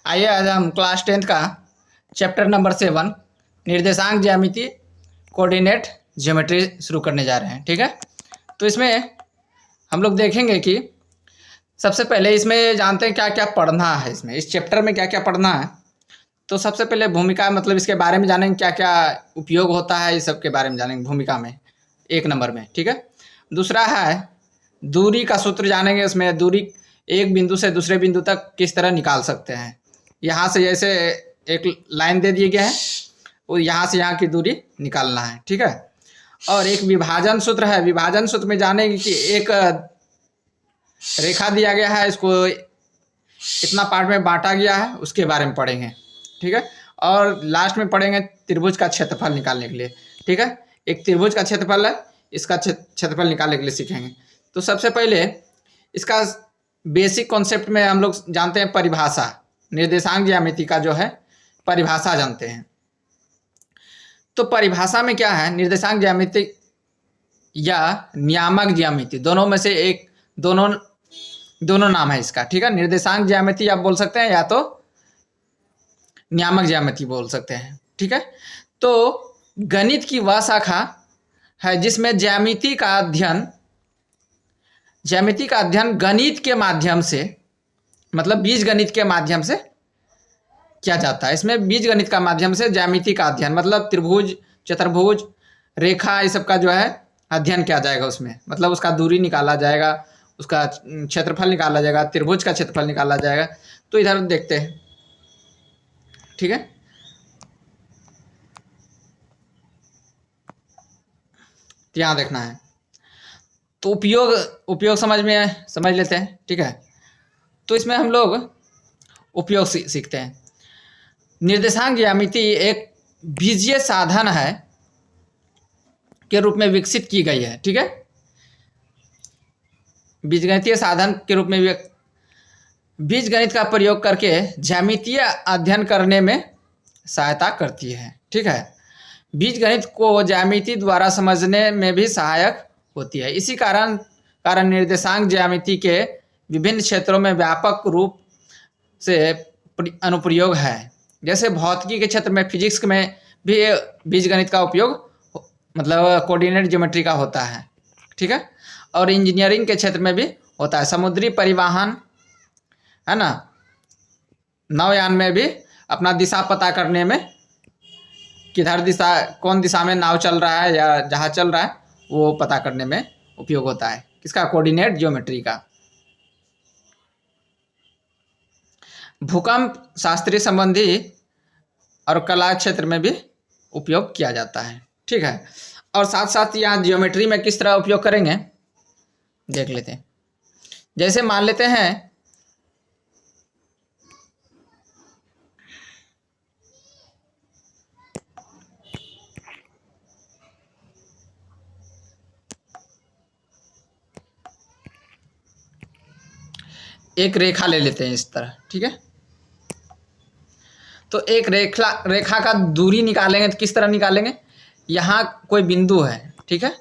आइए आज हम क्लास 10th का चैप्टर नंबर 7 निर्देशांक ज्यामिति कोऑर्डिनेट ज्योमेट्री शुरू करने जा रहे हैं। ठीक है, तो इसमें हम लोग देखेंगे कि सबसे पहले इसमें जानते हैं क्या क्या पढ़ना है। इसमें इस चैप्टर में क्या क्या पढ़ना है। तो सबसे पहले भूमिका, मतलब इसके बारे में जानेंगे क्या क्या उपयोग होता है, इस सब के बारे में जानेंगे भूमिका में 1 नंबर में। ठीक है, दूसरा है दूरी का सूत्र जानेंगे। उसमें दूरी एक बिंदु से दूसरे बिंदु तक किस तरह निकाल सकते हैं। यहाँ से जैसे एक लाइन दे दिए गए हैं, वो यहाँ से यहाँ की दूरी निकालना है। ठीक है, और एक विभाजन सूत्र है। विभाजन सूत्र में जानेंगे कि एक रेखा दिया गया है, इसको इतना पार्ट में बांटा गया है, उसके बारे में पढ़ेंगे। ठीक है, और लास्ट में पढ़ेंगे त्रिभुज का क्षेत्रफल निकालने के लिए। ठीक है, एक त्रिभुज का क्षेत्रफल है, इसका क्षेत्रफल निकालने के लिए सीखेंगे। तो सबसे पहले इसका बेसिक कॉन्सेप्ट में हम लोग जानते हैं परिभाषा। निर्देशांक ज्यामिति का जो है परिभाषा जानते हैं। तो परिभाषा में क्या है, निर्देशांक ज्यामिति या नियामक ज्यामिति, दोनों में से एक, दोनों नाम है इसका। ठीक है, निर्देशांक ज्यामिति आप बोल सकते हैं या तो नियामक ज्यामिति बोल सकते हैं। ठीक है, तो गणित की वह शाखा है जिसमें ज्यामिति का अध्ययन गणित के माध्यम से, मतलब बीज गणित के माध्यम से किया जाता है। इसमें बीज गणित का माध्यम से ज्यामिति का अध्ययन, मतलब त्रिभुज, चतुर्भुज, रेखा, ये सब का जो है अध्ययन किया जाएगा। उसमें मतलब उसका दूरी निकाला जाएगा, उसका क्षेत्रफल निकाला जाएगा, त्रिभुज का क्षेत्रफल निकाला जाएगा। तो इधर देखते हैं। ठीक है, तो यहाँ देखना है। तो उपयोग समझ लेते हैं। ठीक है, तो इसमें हम लोग उपयोग सीखते हैं। निर्देशांक ज्यामिति एक बीजीय साधन है के रूप में विकसित की गई है। ठीक है, बीजगणितीय साधन के रूप में बीज गणित का प्रयोग करके ज्यामितीय अध्ययन करने में सहायता करती है। ठीक है, बीज गणित को ज्यामिति द्वारा समझने में भी सहायक होती है। इसी कारण निर्देशांक ज्यामिति के विभिन्न क्षेत्रों में व्यापक रूप से अनुप्रयोग है। जैसे भौतिकी के क्षेत्र में, फिजिक्स में भी बीजगणित का उपयोग मतलब कोऑर्डिनेट ज्योमेट्री का होता है। ठीक है, और इंजीनियरिंग के क्षेत्र में भी होता है। समुद्री परिवहन है ना, नौयान में भी अपना दिशा पता करने में, किधर दिशा, कौन दिशा में नाव चल रहा है या जहाज चल रहा है, वो पता करने में उपयोग होता है। किसका? कोऑर्डिनेट ज्योमेट्री का। भूकंप शास्त्रीय संबंधी और कला क्षेत्र में भी उपयोग किया जाता है। ठीक है, और साथ साथ यहाँ ज्योमेट्री में किस तरह उपयोग करेंगे देख लेते हैं। जैसे मान लेते हैं एक रेखा ले लेते हैं इस तरह। ठीक है, तो एक रेखा का दूरी निकालेंगे तो किस तरह निकालेंगे। यहाँ कोई बिंदु है। ठीक है,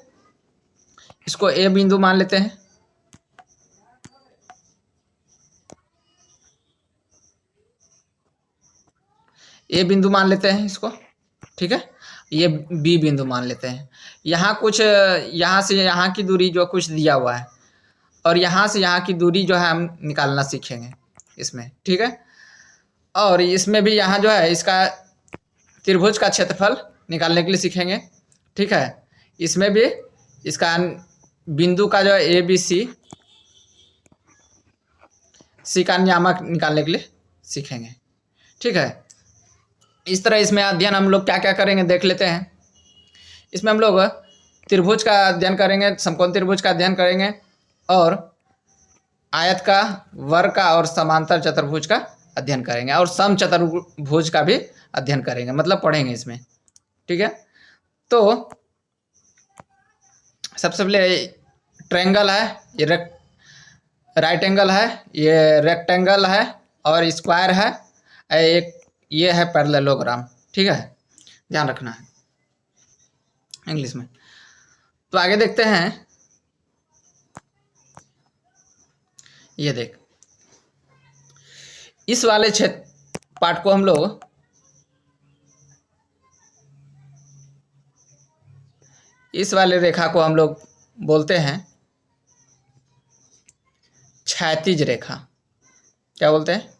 इसको ए बिंदु मान लेते हैं। ए बिंदु मान लेते हैं इसको। ठीक है, ये बी बिंदु मान लेते हैं। यहाँ कुछ, यहाँ से यहाँ की दूरी जो कुछ दिया हुआ है, और यहाँ से यहाँ की दूरी जो है हम निकालना सीखेंगे इसमें। ठीक है, और इसमें भी यहाँ जो है इसका त्रिभुज का क्षेत्रफल निकालने के लिए सीखेंगे। ठीक है, इसमें भी इसका बिंदु का जो है ए बी सी का नियामक निकालने के लिए सीखेंगे। ठीक है, इस तरह इसमें अध्ययन हम लोग क्या क्या करेंगे देख लेते हैं। इसमें हम लोग त्रिभुज का अध्ययन करेंगे, समकोण त्रिभुज का अध्ययन करेंगे, और आयत का, वर्ग का और समांतर चतुर्भुज का अध्ययन करेंगे, और सम चतुर्भुज का भी अध्ययन करेंगे, मतलब पढ़ेंगे इसमें। ठीक है, तो सबसे पहले ट्रायंगल है, ये राइट एंगल है, ये रेक्टेंगल है, और स्क्वायर है, एक ये है पैरेललोग्राम। ठीक है, ध्यान रखना है इंग्लिश में। तो आगे देखते हैं। ये देख, इस वाले क्षेत्र पार्ट को हम लोग इस वाले रेखा को हम लोग बोलते हैं क्षैतिज रेखा। क्या बोलते हैं?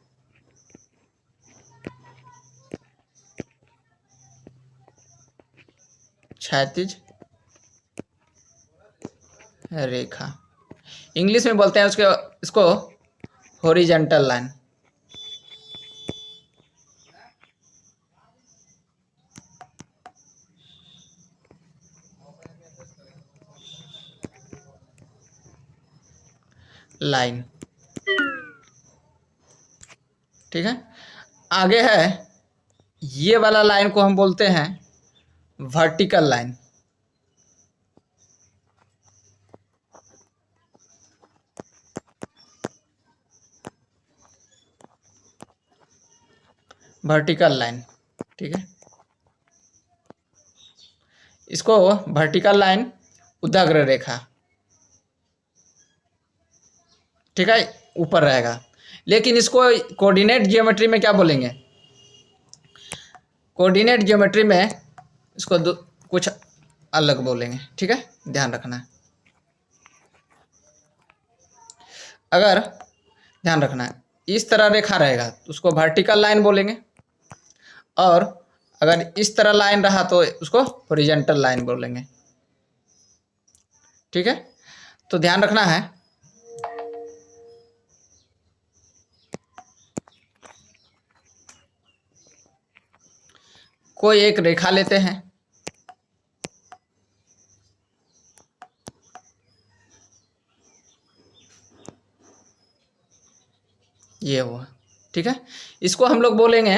क्षैतिज रेखा। इंग्लिश में बोलते हैं इसको हॉरिजॉन्टल लाइन। लाइन, ठीक है। आगे है ये वाला लाइन को हम बोलते हैं वर्टिकल लाइन। वर्टिकल लाइन, ठीक है। इसको वर्टिकल लाइन उदाग्र रेखा, ठीक है, ऊपर रहेगा। लेकिन इसको कोऑर्डिनेट ज्योमेट्री में क्या बोलेंगे? कोऑर्डिनेट ज्योमेट्री में इसको कुछ अलग बोलेंगे, ठीक है, ध्यान रखना है। अगर ध्यान रखना है, इस तरह रेखा रहेगा तो उसको वर्टिकल लाइन बोलेंगे, और अगर इस तरह लाइन रहा तो उसको हॉरिजॉन्टल लाइन बोलेंगे, ठीक है। तो ध्यान रखना है। कोई एक रेखा लेते हैं, ये हुआ, ठीक है। इसको हम लोग बोलेंगे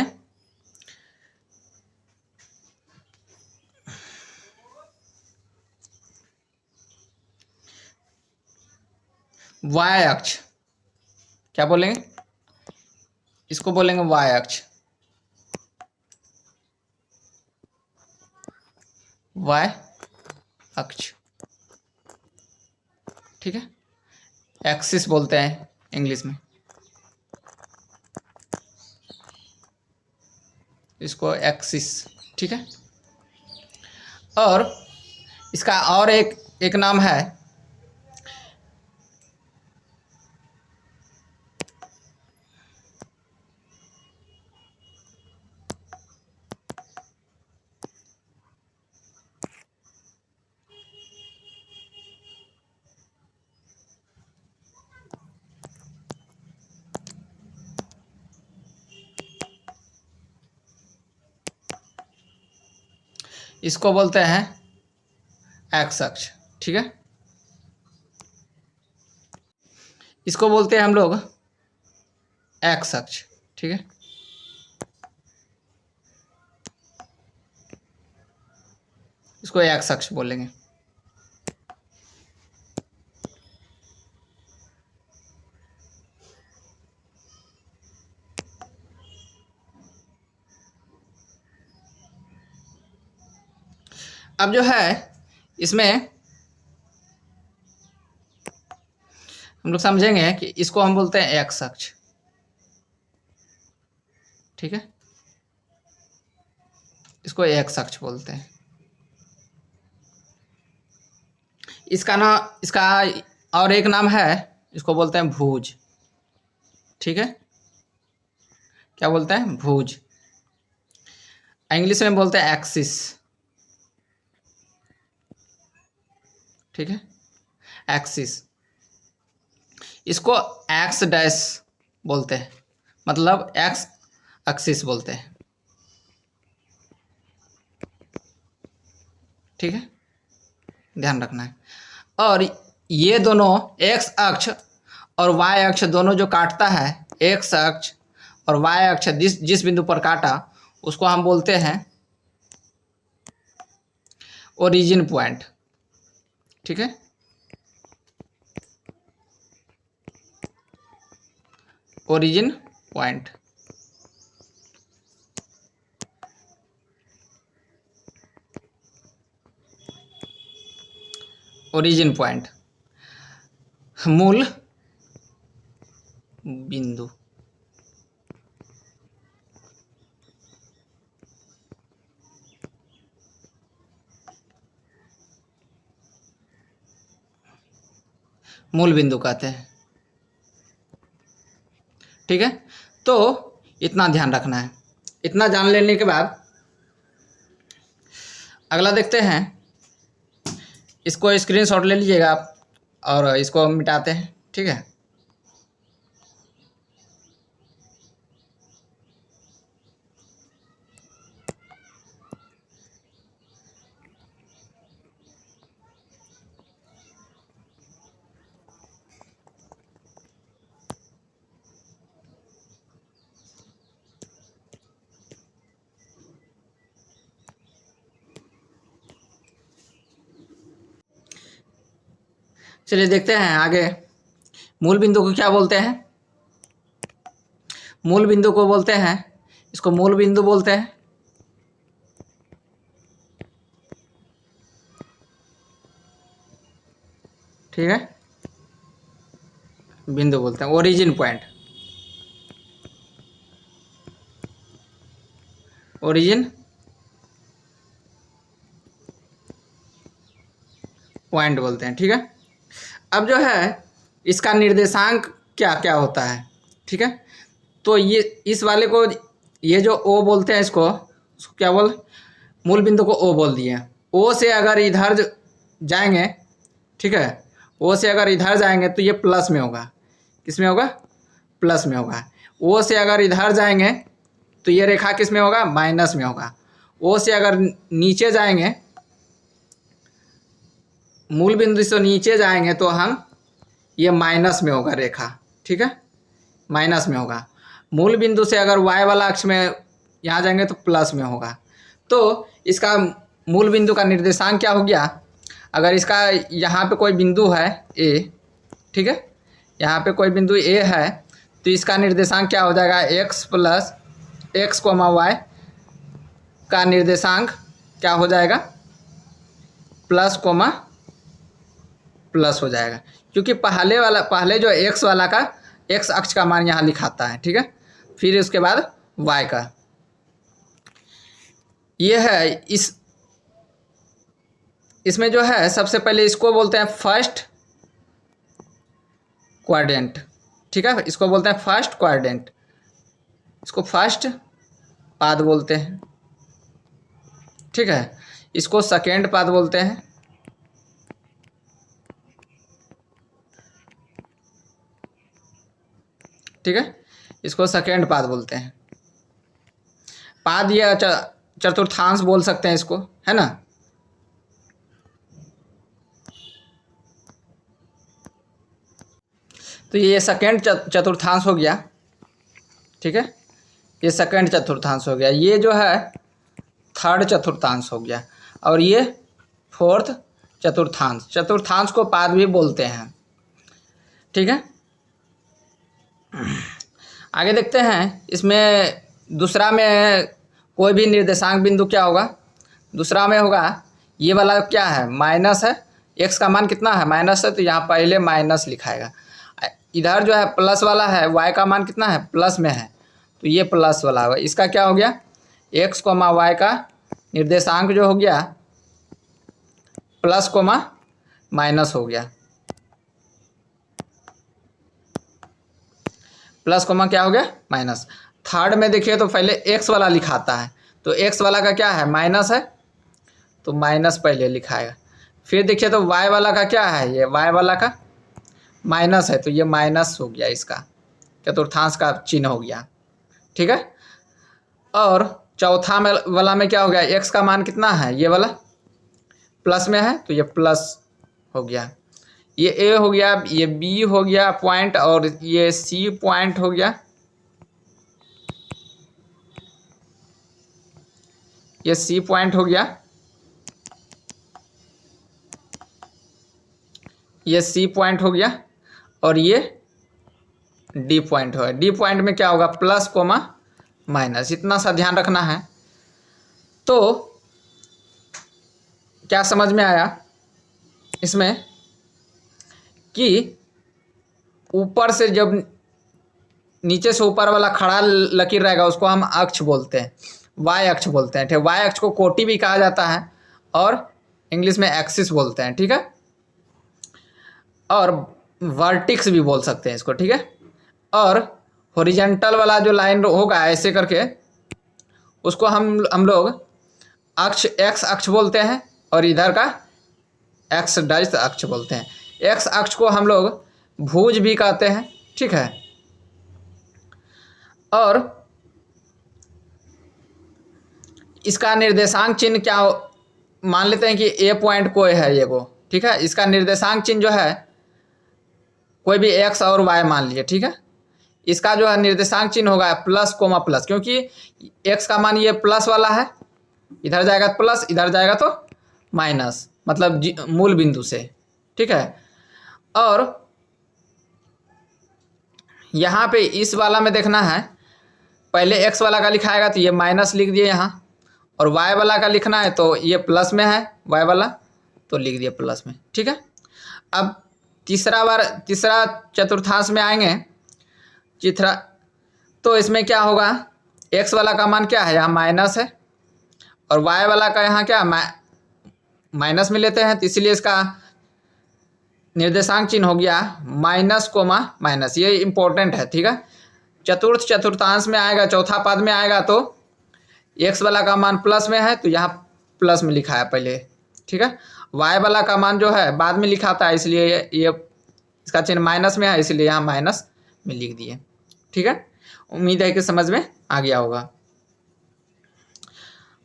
वाय अक्ष। क्या बोलेंगे? इसको बोलेंगे वाय अक्ष, वाय अक्ष, ठीक है। एक्सिस बोलते हैं इंग्लिश में, इसको एक्सिस, ठीक है। और इसका और एक नाम है इसको बोलते हैं एक्स अक्ष, ठीक है। इसको बोलते हैं हम लोग एक्स अक्ष, ठीक है। इसको एक्स अक्ष बोलेंगे। अब जो है इसमें हम लोग समझेंगे कि इसको हम बोलते हैं एक्स अक्ष, ठीक है। इसको एक्स अक्ष बोलते हैं। इसका और एक नाम है, इसको बोलते हैं भुज, ठीक है। क्या बोलते हैं? भुज। इंग्लिश में बोलते हैं एक्सिस, ठीक है, एक्सिस। इसको एक्स डैश बोलते हैं, मतलब एक्स एक्सिस बोलते हैं, ठीक है, ध्यान रखना है। और ये दोनों एक्स अक्ष और वाई अक्ष दोनों जो काटता है, एक्स अक्ष और वाई अक्ष जिस बिंदु पर काटा उसको हम बोलते हैं ओरिजिन पॉइंट, ठीक है। ओरिजिन पॉइंट, ओरिजिन पॉइंट, मूल बिंदु, मूल बिंदु कहते हैं। ठीक है, तो इतना ध्यान रखना है। इतना जान लेने के बाद अगला देखते हैं। इसको स्क्रीनशॉट ले लीजिएगा आप और इसको मिटाते हैं। ठीक है, चलिए देखते हैं आगे। मूल बिंदु को क्या बोलते हैं? मूल बिंदु को बोलते हैं, इसको मूल बिंदु बोलते हैं। ठीक है, बिंदु बोलते हैं, ओरिजिन पॉइंट, ओरिजिन पॉइंट बोलते हैं। ठीक है, अब जो है इसका निर्देशांक क्या क्या होता है। ठीक है, तो ये इस वाले को, ये जो ओ बोलते हैं, इसको क्या बोल, मूल बिंदु को ओ बोल दिए। ओ से अगर इधर जाएंगे, ठीक है, ओ से अगर इधर जाएंगे तो ये प्लस में होगा। किस में होगा? प्लस में होगा। ओ से अगर इधर जाएंगे तो ये रेखा किस में होगा? माइनस में होगा। ओ से अगर नीचे जाएंगे, मूल बिंदु से नीचे जाएंगे तो हम, ये माइनस में होगा रेखा। ठीक है, माइनस में होगा। मूल बिंदु से अगर वाई वाला अक्ष में यहाँ जाएंगे तो प्लस में होगा। तो इसका मूल बिंदु का निर्देशांक क्या हो गया? अगर इसका यहाँ पे कोई बिंदु है ए, ठीक है, यहाँ पे कोई बिंदु ए है तो इसका निर्देशांक क्या हो जाएगा? X plus x comma y का निर्देशांक क्या हो जाएगा? प्लस कोमा प्लस हो जाएगा, क्योंकि पहले जो एक्स वाला का एक्स अक्ष का मान यहाँ लिखाता है। ठीक है, फिर उसके बाद वाई का। ये है इसमें जो है सबसे पहले इसको बोलते हैं फर्स्ट क्वाड्रेंट। ठीक है, इसको बोलते हैं फर्स्ट क्वाड्रेंट, इसको फर्स्ट पाद बोलते हैं। ठीक है, इसको सेकेंड पाद बोलते हैं। ठीक है, इसको सेकेंड पाद बोलते हैं। पाद या चतुर्थांश बोल सकते हैं इसको, है ना। तो ये सेकेंड चतुर्थांश हो गया। ठीक है, ये सेकेंड चतुर्थांश हो गया। ये जो है थर्ड चतुर्थांश हो गया, और ये फोर्थ चतुर्थांश। चतुर्थांश को पाद भी बोलते हैं। ठीक है, आगे देखते हैं। इसमें दूसरा में कोई भी निर्देशांक बिंदु क्या होगा? दूसरा में होगा, ये वाला क्या है? माइनस है। एक्स का मान कितना है? माइनस है, तो यहाँ पहले माइनस लिखाएगा। इधर जो है प्लस वाला है, वाई का मान कितना है? प्लस में है, तो ये प्लस वाला होगा। इसका क्या हो गया? एक्स कोमा वाई का निर्देशांक जो हो गया प्लस कोमा माइनस हो गया। प्लस कोमा क्या हो गया? माइनस। थर्ड में देखिए तो पहले एक्स वाला लिखाता है, तो एक्स वाला का क्या है? माइनस है, तो माइनस पहले लिखाएगा। फिर देखिए तो वाई वाला का क्या है? ये वाई वाला का माइनस है, तो ये माइनस हो गया, इसका चतुर्थांश का चिन्ह हो गया। ठीक है, और चौथा वाला में क्या हो गया? एक्स का मान कितना है? ये वाला प्लस में है, तो ये प्लस हो गया। ये ए हो गया, ये बी हो गया पॉइंट, और ये सी पॉइंट हो गया। ये सी पॉइंट हो गया, ये सी पॉइंट हो गया, और ये डी पॉइंट हो गया। डी पॉइंट में क्या होगा? Plus comma minus. इतना सा ध्यान रखना है। तो क्या समझ में आया इसमें कि ऊपर से जब नीचे से ऊपर वाला खड़ा लकीर रहेगा उसको हम अक्ष बोलते हैं, वाई अक्ष बोलते हैं। ठीक है, वाई अक्ष को कोटि भी कहा जाता है और इंग्लिश में एक्सिस बोलते हैं। ठीक है, और वर्टिक्स भी बोल सकते हैं इसको, ठीक है। और हॉरिजॉन्टल वाला जो लाइन होगा ऐसे करके, उसको हम लोग अक्ष एक्स अक्ष बोलते हैं, और इधर का एक्स डाइस अक्ष बोलते हैं। एक्स अक्ष को हम लोग भुज भी कहते हैं, ठीक है। और इसका निर्देशांक चिन्ह क्या मान लेते हैं कि ए पॉइंट कोई है ये वो, ठीक है। इसका निर्देशांक चिन्ह जो है कोई भी एक्स और वाई मान लिए, ठीक है। इसका जो है निर्देशांक चिन्ह होगा प्लस कोमा प्लस, क्योंकि एक्स का मान ये प्लस वाला है, इधर जाएगा तो प्लस, इधर जाएगा तो माइनस, मतलब मूल बिंदु से, ठीक है। और यहाँ पे इस वाला में देखना है, पहले एक्स वाला का लिखाएगा तो ये माइनस लिख दिए यहाँ, और वाई वाला का लिखना है तो ये प्लस में है वाई वाला, तो लिख दिए प्लस में, ठीक है। अब तीसरा चतुर्थांश में आएंगे चित्रा, तो इसमें क्या होगा, एक्स वाला का मान क्या है, यहाँ माइनस है, और वाई वाला का यहाँ क्या माइनस में लेते हैं, तो इसलिए इसका निर्देशांक चिन्ह हो गया माइनस कोमा माइनस। ये इंपॉर्टेंट है, ठीक है। चतुर्थांश में आएगा, चौथा पद में आएगा तो एक्स वाला का मान प्लस में है तो यहाँ प्लस में लिखा है पहले, ठीक है। वाई वाला का मान जो है बाद में लिखा था, इसलिए ये इसका चिन्ह माइनस में है, इसलिए यहाँ माइनस में लिख दिए, ठीक है। उम्मीद है कि समझ में आ गया होगा।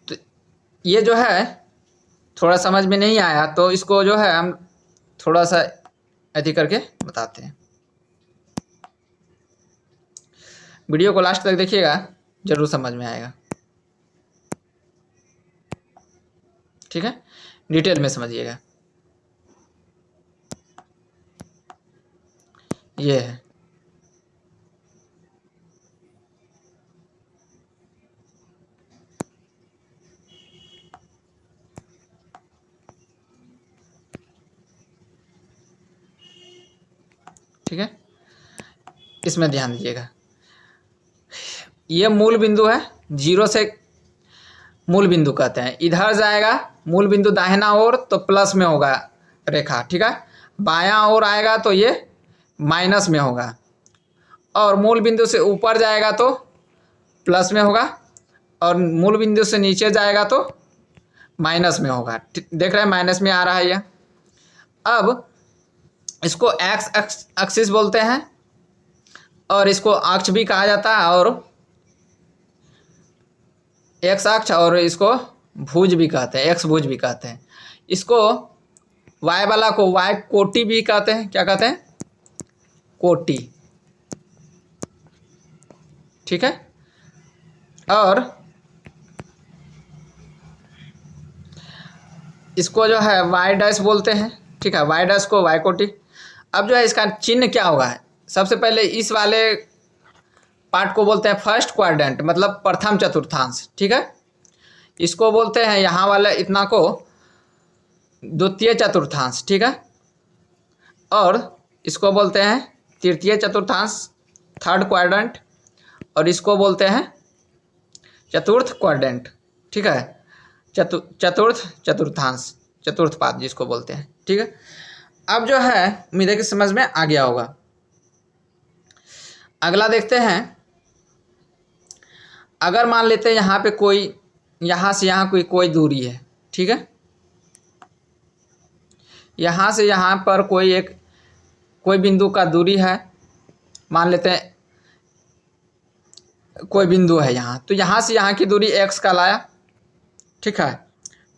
तो ये जो है थोड़ा समझ में नहीं आया तो इसको जो है हम थोड़ा सा अधिक करके बताते हैं। वीडियो को लास्ट तक देखिएगा, जरूर समझ में आएगा, ठीक है। डिटेल में समझिएगा। ये है, ठीक है। इसमें ध्यान दीजिएगा, ये मूल बिंदु है, जीरो से मूल बिंदु कहते हैं। इधर जाएगा मूल बिंदु दाहिना ओर तो प्लस में होगा रेखा, ठीक है। बायां ओर आएगा तो ये माइनस में होगा, और मूल बिंदु से ऊपर जाएगा तो प्लस में होगा, और मूल बिंदु से नीचे जाएगा तो माइनस में होगा। देख रहे हैं माइनस में आ रहा है ये। अब इसको एक्स एक्सिस बोलते हैं, और इसको अक्ष भी कहा जाता है, और एक्स अक्ष, और इसको भुज भी कहते हैं, एक्स भुज भी कहते हैं। इसको वाई वाला को वाई कोटि भी कहते हैं, क्या कहते हैं, कोटि, ठीक है। और इसको जो है वाई डैश बोलते हैं, ठीक है, वाई डैश को वाई कोटि। अब जो है इसका चिन्ह क्या होगा, सबसे पहले इस वाले पार्ट को बोलते हैं फर्स्ट क्वाड्रेंट, मतलब प्रथम चतुर्थांश, ठीक है। इसको बोलते हैं यहाँ वाले इतना को द्वितीय चतुर्थांश, ठीक है। और इसको बोलते हैं तृतीय चतुर्थांश, थर्ड क्वाड्रेंट, और इसको बोलते हैं चतुर्थ क्वाड्रेंट, ठीक है। चतुर्थांश, चतुर्थ पाद जिसको बोलते हैं, ठीक है। अब जो है उम्मीद है कि समझ में आ गया होगा। अगला देखते हैं, अगर मान लेते हैं यहाँ पे कोई, यहाँ से यहाँ कोई दूरी है, ठीक है। यहाँ से यहाँ पर कोई बिंदु का दूरी है, मान लेते हैं कोई बिंदु है यहाँ, तो यहाँ से यहाँ की दूरी x का लाया, ठीक है।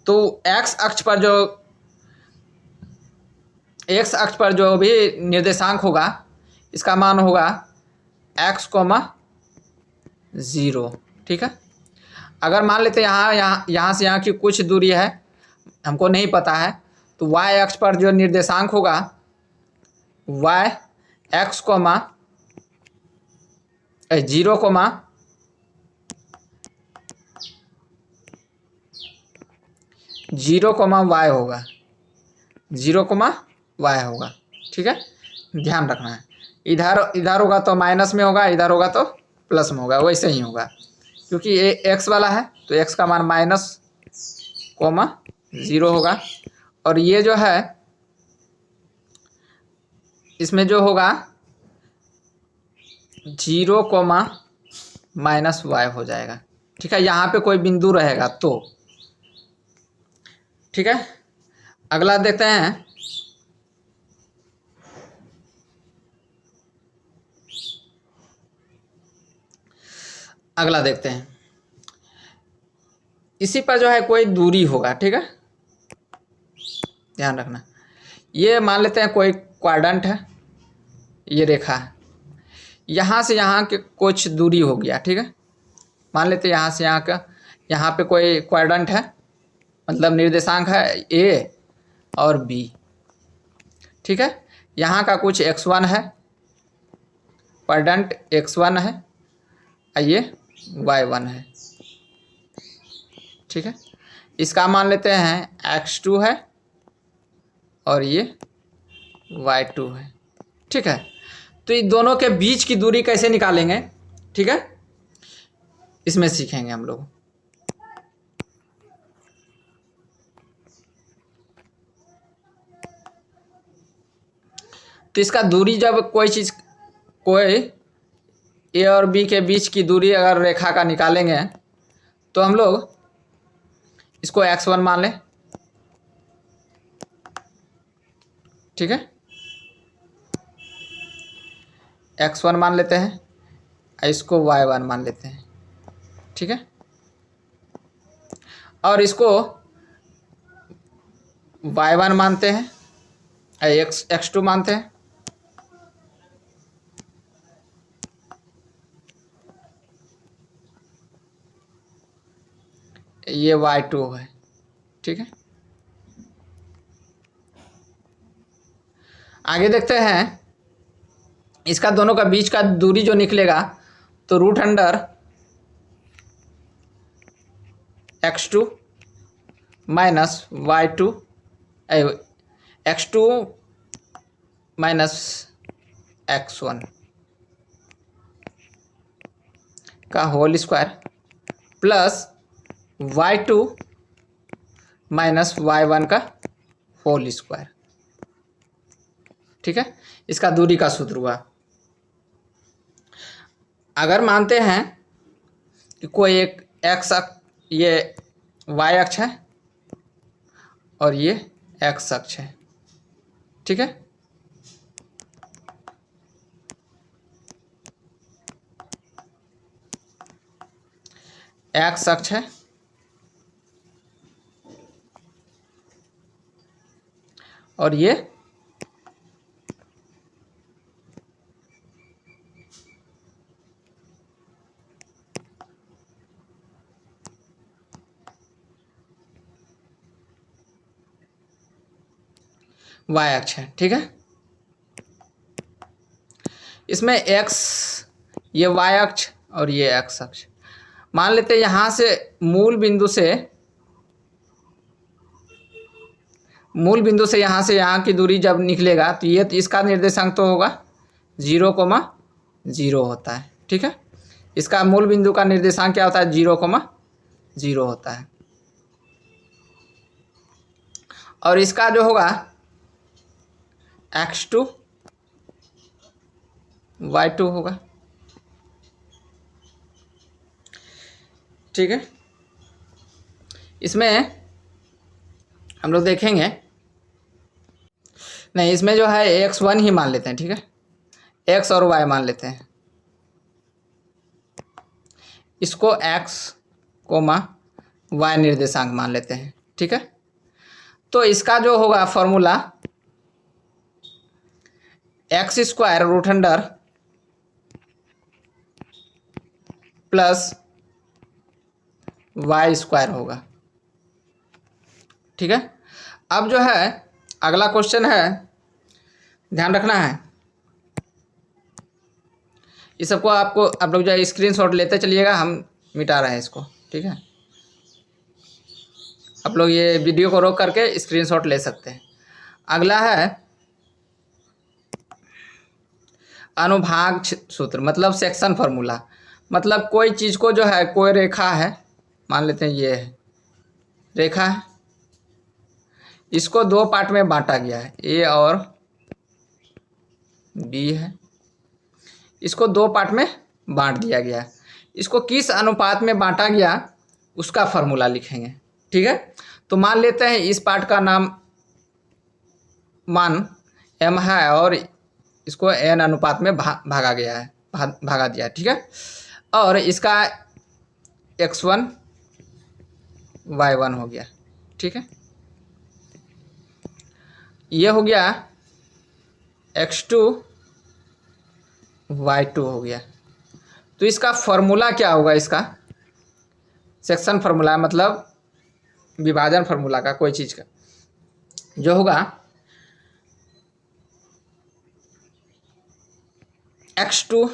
तो x अक्ष पर जो भी निर्देशांक होगा इसका मान होगा x, 0, ठीक है। अगर मान लेते हैं यहाँ से यहाँ की कुछ दूरी है, हमको नहीं पता है, तो y अक्ष पर जो निर्देशांक होगा y x, 0, y होगा, 0, y होगा, ठीक है। ध्यान रखना है, इधर होगा तो माइनस में होगा, इधर होगा तो प्लस में होगा, वैसे ही होगा, क्योंकि ये x वाला है तो x का मान -0 होगा। और ये जो है इसमें जो होगा 0, -y हो जाएगा। ठीक है, यहाँ पे कोई बिंदु रहेगा तो। ठीक है, अगला देखते हैं। अगला देखते हैं, इसी पर जो है कोई दूरी होगा। ठीक है, ध्यान रखना। ये मान लेते हैं कोई क्वाड्रेंट है, ये रेखा है, यहाँ से यहाँ के कुछ दूरी हो गया। ठीक है, मान लेते हैं यहाँ से यहाँ का, यहाँ पे कोई क्वाड्रेंट है, मतलब निर्देशांक है ए और बी। ठीक है, यहाँ का कुछ x1 है, क्वाड्रेंट x1 है, ये y1 है। ठीक है, इसका मान लेते हैं x2 है और ये y2 है। ठीक है, तो ये दोनों के बीच की दूरी कैसे निकालेंगे, ठीक है, इसमें सीखेंगे हम लोग। तो इसका दूरी, जब कोई चीज़, कोई ए और बी के बीच की दूरी अगर रेखा का निकालेंगे तो हम लोग इसको x1 मान लें। ठीक है, x1 मान लेते हैं, इसको y1 मान लेते हैं। ठीक है, और इसको y1 मानते हैं, x2 मानते हैं। ये y2 है। ठीक है, आगे देखते हैं। इसका दोनों का बीच का दूरी जो निकलेगा तो √x2 minus y2, x2 minus x1 का whole square plus y2 minus y1 का होल स्क्वायर। ठीक है, इसका दूरी का सूत्र हुआ। अगर मानते हैं कि कोई एक x अक्ष, ये y अक्ष है और ये x अक्ष है। ठीक है, x अक्ष है और ये y अक्ष है। ठीक है, इसमें x, ये y अक्ष और ये x अक्ष। मान लेते हैं यहाँ से मूल बिंदु से यहाँ से यहाँ की दूरी जब निकलेगा तो ये, इसका निर्देशांक तो होगा 0,0 होता है। ठीक है, इसका मूल बिंदु का निर्देशांक क्या होता है, 0,0 होता है। और इसका जो होगा x2 y2 होगा। ठीक है, इसमें हम लोग देखेंगे, नहीं इसमें जो है x1 ही मान लेते हैं। ठीक है, x और y मान लेते हैं, इसको x, y निर्देशांक मान लेते हैं। ठीक है, तो इसका जो होगा formula x² √under plus y² होगा। ठीक है, अब जो है अगला क्वेश्चन है, ध्यान रखना है इस सबको। आपको आप लोग जो है स्क्रीनशॉट लेते चलिएगा, हम मिटा रहे हैं इसको। ठीक है, आप लोग ये वीडियो को रोक करके स्क्रीनशॉट ले सकते हैं। अगला है अनुभाग सूत्र, मतलब सेक्शन फार्मूला। मतलब कोई चीज़ को जो है, कोई रेखा है, मान लेते हैं ये है रेखा है, इसको दो पार्ट में बांटा गया है, ए और बी है। इसको दो पार्ट में बांट दिया गया है। इसको किस अनुपात में बांटा गया उसका फॉर्मूला लिखेंगे। ठीक है, तो मान लेते हैं इस पार्ट का मान m है और इसको n अनुपात में भागा गया है, भागा दिया है। ठीक है, और इसका x1 y1 हो गया। ठीक है, ये हो गया x2 y2 हो गया। तो इसका फॉर्मूला क्या होगा? इसका सेक्शन फार्मूला मतलब विभाजन फार्मूला का कोई चीज़ का जो होगा x2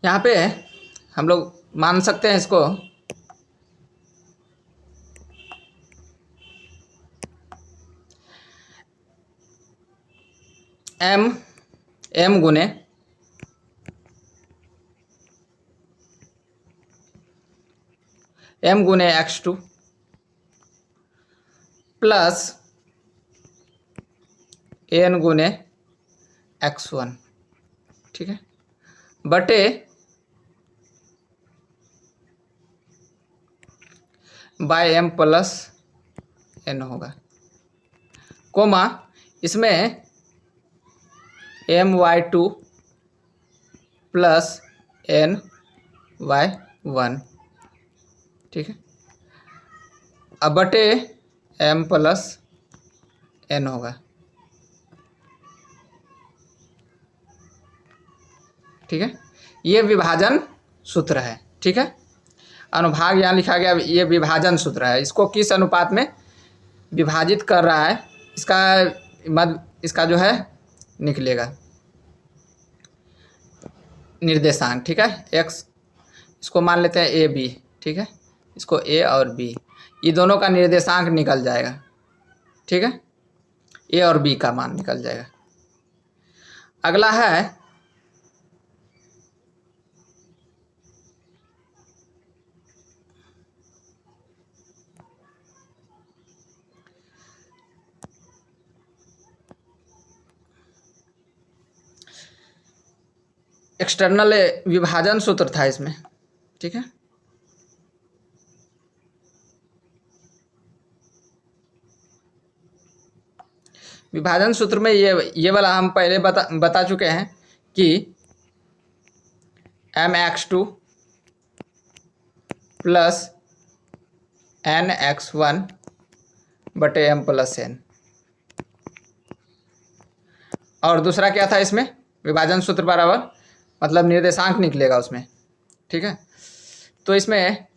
यहाँ पे हम लोग मान सकते हैं इसको m गुने x2 प्लस n गुने x1। ठीक है, बटे बाय m प्लस n होगा, कोमा इसमें my2 प्लस ny1। ठीक है, अब बटे m प्लस n होगा। ठीक है, ये विभाजन सूत्र है। ठीक है, अनुभाग यहाँ लिखा गया, ये विभाजन सूत्र है। इसको किस अनुपात में विभाजित कर रहा है इसका जो है निकलेगा निर्देशांक। ठीक है, x इसको मान लेते हैं ए बी। ठीक है, इसको ए और बी, ये दोनों का निर्देशांक निकल जाएगा। ठीक है, ए और बी का मान निकल जाएगा। अगला है एक्सटर्नल विभाजन सूत्र था इसमें। ठीक है, विभाजन सूत्र में ये वाला हम पहले बता चुके हैं कि mx2 प्लस nx1 बटे m प्लस n। और दूसरा क्या था इसमें? विभाजन सूत्र बराबर मतलब निर्देशांक निकलेगा उसमें। ठीक है, तो इसमें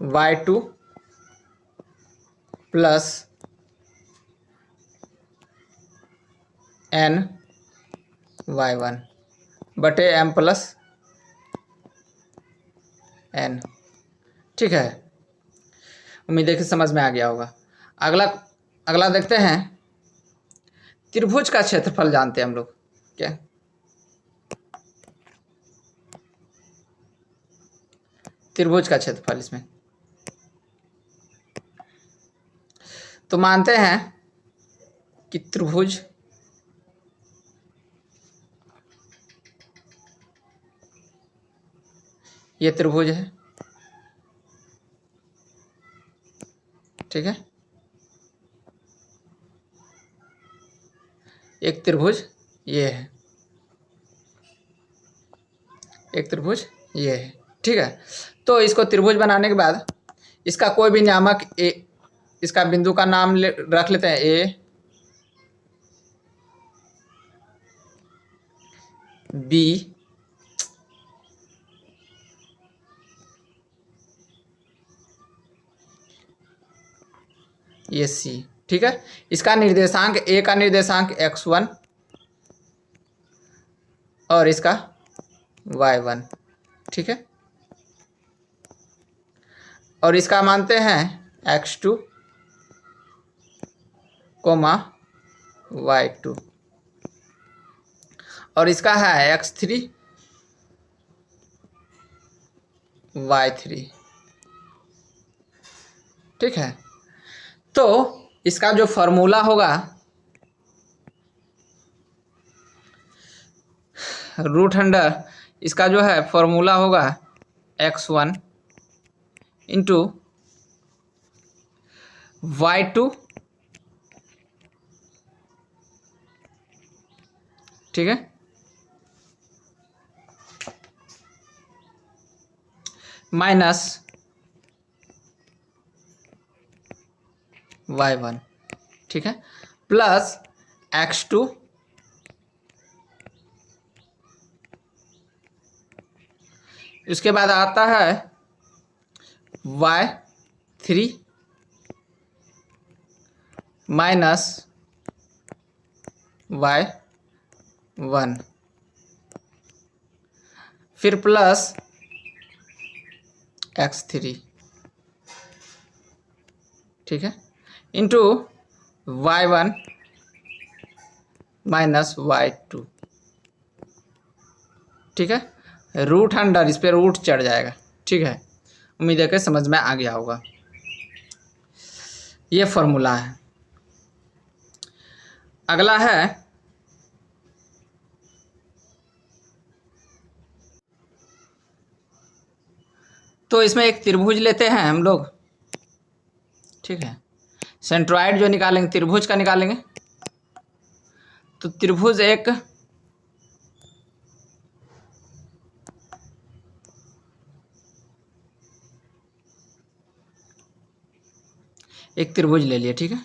my2 प्लस ny1 बटे m प्लस n। ठीक है, उम्मीद है कि समझ में आ गया होगा। अगला देखते हैं, त्रिभुज का क्षेत्रफल जानते हैं हम लोग क्या? त्रिभुज का क्षेत्रफल इसमें तो मानते हैं कि त्रिभुज ये त्रिभुज है। ठीक है, एक त्रिभुज ये है, एक त्रिभुज ये है। ठीक है, तो इसको त्रिभुज बनाने के बाद इसका कोई भी नियामक इसका बिंदु का नाम रख लेते हैं ए बी ये सी। ठीक है, इसका निर्देशांक ए का निर्देशांक x1 और इसका y1, ठीक है। और इसका मानते हैं x2, y2, और इसका है x3, y3, ठीक है। तो इसका जो फॉर्मूला होगा रूट अंडर, इसका जो है फॉर्मूला होगा x1 इंटू y2, ठीक है, माइनस y1, ठीक है, प्लस x2 उसके बाद आता है y3 माइनस y1, फिर प्लस x3, ठीक है, इंटू y1 माइनस y2, ठीक है। रूट अंडर, इस पर रूट चढ़ जाएगा, ठीक है। उम्मीद है कि समझ में आ गया होगा। ये फॉर्मूला है। अगला है तो इसमें एक त्रिभुज लेते हैं हम लोग, ठीक है। सेंट्रॉइड जो निकालेंगे त्रिभुज का निकालेंगे, तो त्रिभुज एक त्रिभुज ले लिए, ठीक है।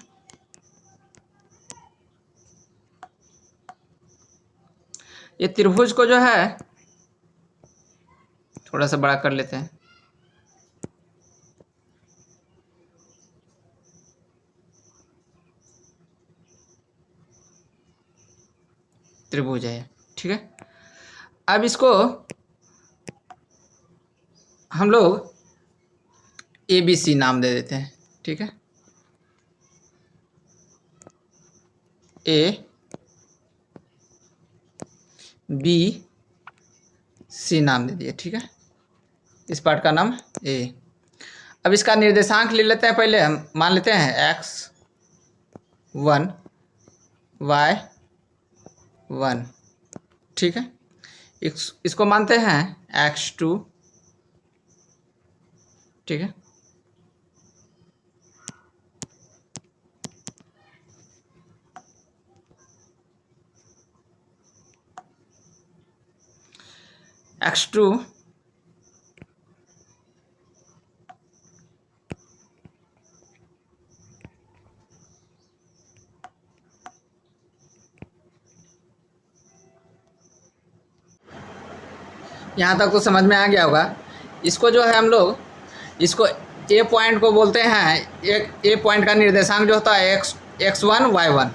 ये त्रिभुज को जो है थोड़ा सा बड़ा कर लेते हैं, त्रिभुज है, ठीक है। अब इसको हम लोग ABC नाम दे देते हैं, ठीक है। ABC नाम दे दिए, ठीक है। इस पार्ट का नाम A। अब इसका निर्देशांक ले लेते हैं। पहले हम मान लेते हैं x1 y1, ठीक है। इसको मानते हैं x2, ठीक है, x2 यहाँ तक तो समझ में आ गया होगा। इसको जो है हम लोग इसको ए पॉइंट को बोलते हैं, एक ए पॉइंट का निर्देशांक जो होता है x1 y1,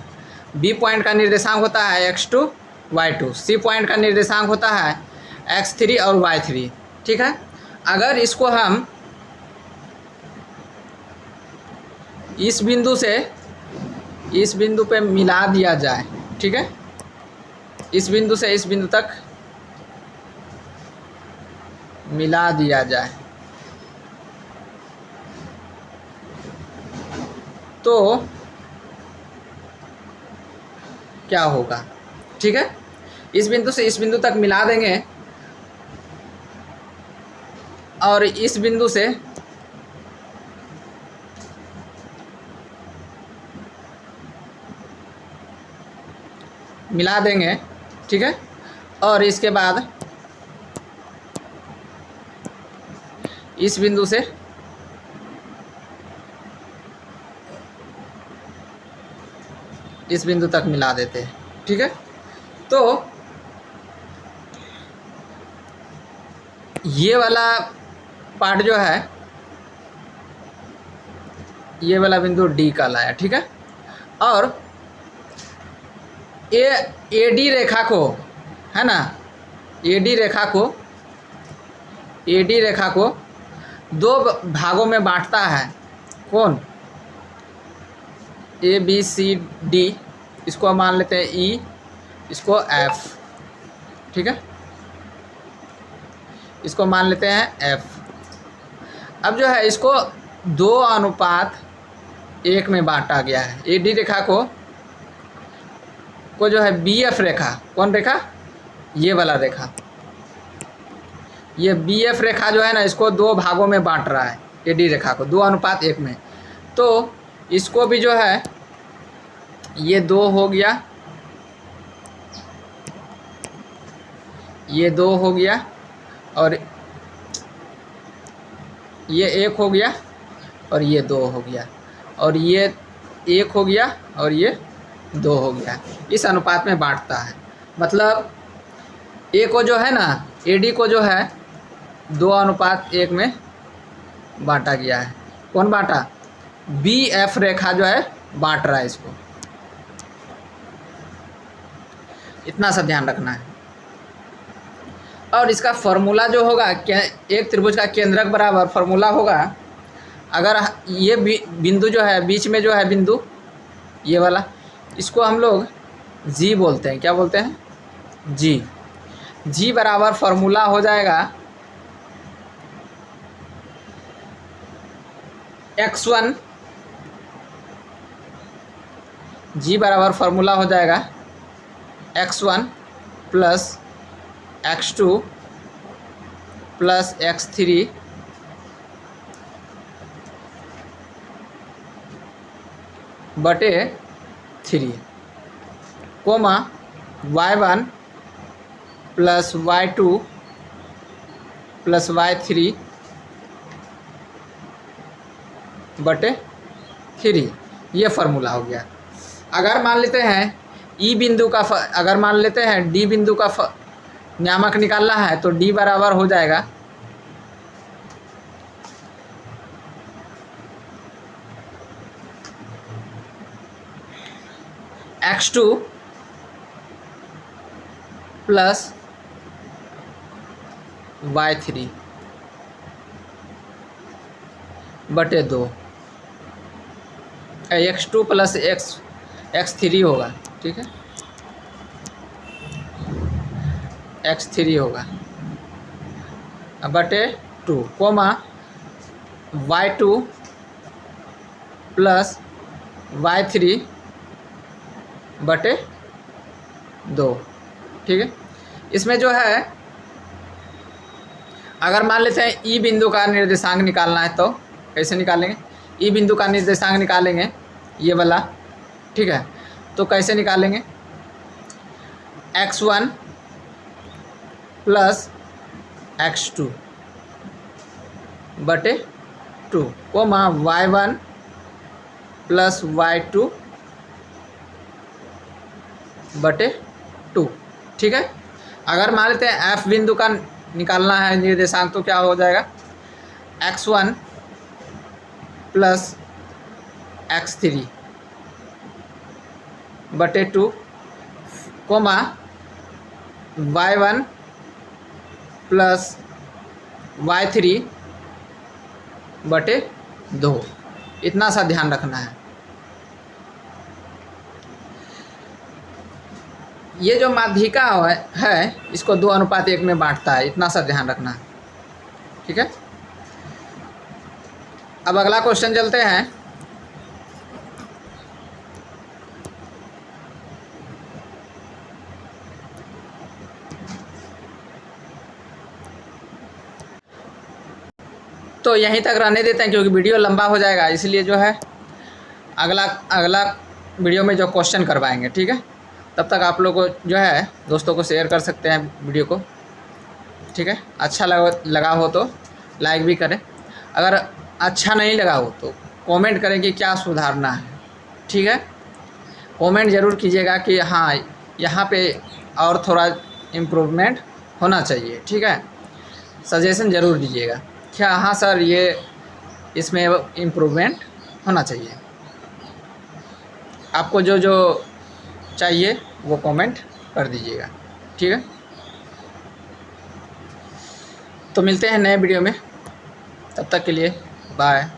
बी पॉइंट का निर्देशांक होता है x2 y2, सी पॉइंट का निर्देशांक होता है x3 और y3, ठीक है। अगर इसको हम इस बिंदु से इस बिंदु पे मिला दिया जाए, ठीक है, इस बिंदु से इस बिंदु तक मिला दिया जाए, तो क्या होगा, ठीक है। इस बिंदु से इस बिंदु तक मिला देंगे और इस बिंदु से मिला देंगे, ठीक है। और इसके बाद इस बिंदु से इस बिंदु तक मिला देते हैं, ठीक है। तो ये वाला पार्ट जो है, ये वाला बिंदु D कहलाया, ठीक है। और AD रेखा को, है ना, AD रेखा को AD रेखा को दो भागों में बांटता है। कौन? ABCD, इसको हम मान लेते हैं E, इसको F, ठीक है, इसको मान लेते हैं F। अब जो है इसको 2:1 में बांटा गया है। AD रेखा को जो है BF रेखा, कौन रेखा? ये वाला रेखा, ये BF रेखा जो है ना, इसको 2 भागों में बांट रहा है AD रेखा को 2:1 में। तो इसको भी जो है ये 2 हो गया, ये 2 हो गया, और ये 1 हो गया, और ये 2 हो गया, और ये 1 हो गया, और ये 2 हो गया। इस अनुपात में बांटता है। मतलब A को जो है ना, AD को जो है 2:1 में बांटा गया है। कौन बांटा? BF रेखा जो है बांट रहा है इसको। इतना सा ध्यान रखना है। और इसका फॉर्मूला जो होगा, एक त्रिभुज का केंद्रक बराबर फॉर्मूला होगा, अगर ये बिंदु जो है बीच में जो है बिंदु ये वाला, इसको हम लोग G बोलते हैं। क्या बोलते हैं? G बराबर फॉर्मूला हो जाएगा x1, G बराबर फॉर्मूला हो जाएगा x1 plus x2 plus x3 बटे 3, coma y1 plus y2 plus y3 बटे 3। ये फार्मूला हो गया। अगर मान लेते हैं E बिंदु का अगर मान लेते हैं D बिंदु का नियामक निकालना है, तो D बराबर हो जाएगा x2 प्लस y3 बटे 2। x2 प्लस x3 होगा, ठीक है, x3 होगा बटे 2, कोमा y2 प्लस y3 बटे 2, ठीक है। इसमें जो है अगर मान लेते हैं E बिंदु का निर्देशांक निकालना है, तो कैसे निकालेंगे? E बिंदु का निर्देशांक निकालेंगे ये वाला, ठीक है। तो कैसे निकालेंगे? x1 प्लस x2 बटे 2, कोमा y1 प्लस y2 बटे 2, ठीक है। अगर मान लेते हैं F बिंदु का निकालना है निर्देशांक, तो क्या हो जाएगा? x1 प्लस x3 बटे 2, कोमा y1 प्लस y3 बटे 2। इतना सा ध्यान रखना है। ये जो माध्यिका है इसको 2:1 में बांटता है। इतना सा ध्यान रखना है, ठीक है। अब अगला क्वेश्चन चलते हैं। तो यहीं तक रहने देते हैं, क्योंकि वीडियो लंबा हो जाएगा, इसलिए जो है अगला वीडियो में जो क्वेश्चन करवाएंगे, ठीक है। तब तक आप लोग को जो है दोस्तों को शेयर कर सकते हैं वीडियो को, ठीक है। अच्छा लगा हो तो लाइक भी करें, अगर अच्छा नहीं लगा हो तो कमेंट करें कि क्या सुधारना है, ठीक है। कमेंट ज़रूर कीजिएगा कि हाँ यहाँ पे और थोड़ा इम्प्रूवमेंट होना चाहिए, ठीक है। सजेशन ज़रूर दीजिएगा, क्या हाँ सर ये इसमें इम्प्रूवमेंट होना चाहिए। आपको जो जो चाहिए वो कमेंट कर दीजिएगा, ठीक है। तो मिलते हैं नए वीडियो में, तब तक के लिए बाय।